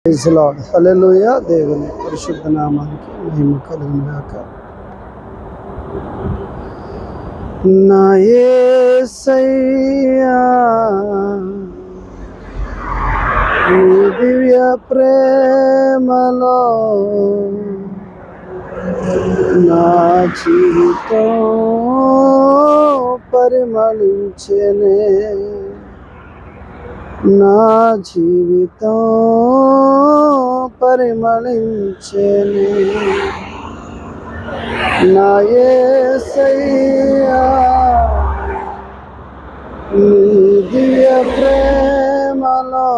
Praise lord. హల్లెలూయా. దేవుని పరిశుద్ధ నామానికి మహిమ కలుగును గాక. నా యేసయ్యా నీ దివ్య ప్రేమలో నా జీవితం పరిమళించెనే, నా జీవితం పరిమళించెనే. నా యేసయ్యా నీ దివ్య ప్రేమలో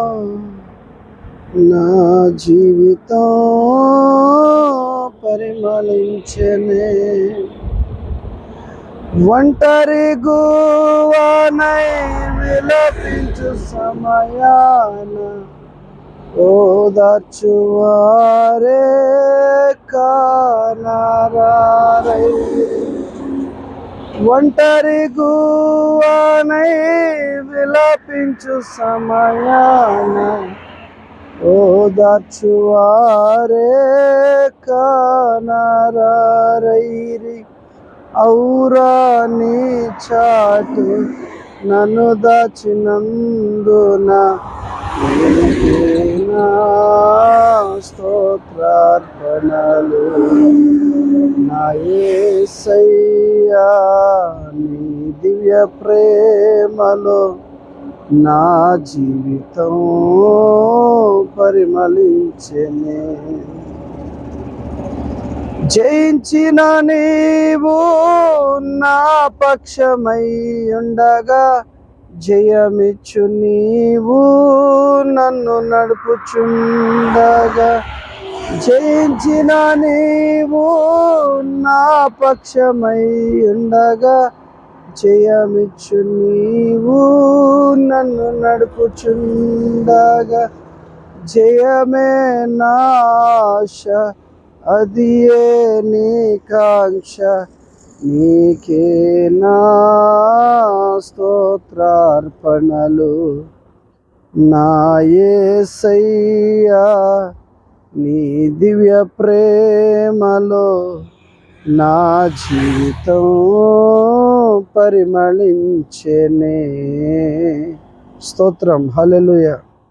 నా జీవితం పరిమళించెనే. ఒంటరి గువానై విలపించు సమయాన ఓదార్చువారే కానారారై. ఒంటరి గువానై విలపించు సమయాన ఓదార్చువారే కానారారైరి. ఔరా నీ చాటు నన్ను దాచినందున నా స్తోత్రార్పణలు. నా యేసయ్యా నీ దివ్య ప్రేమలో నా జీవితం పరిమళించెనే. జయించిన నీవు నా పక్షమై ఉండగా, జయమిచ్చు నీవు నన్ను నడుపుచుండగా. జయించిన నీవు నా పక్షమై ఉండగా, జయమిచ్చు నీవు నన్ను నడుపుచుండగా. జయమే నా ఆశ, అదియే నీ కాంక్ష, నీకే నా స్తోత్రార్పణలు. నా యేసయ్యా నీ దివ్య ప్రేమలో నా జీవితం పరిమళించెనే. స్తోత్రం. హల్లెలూయా.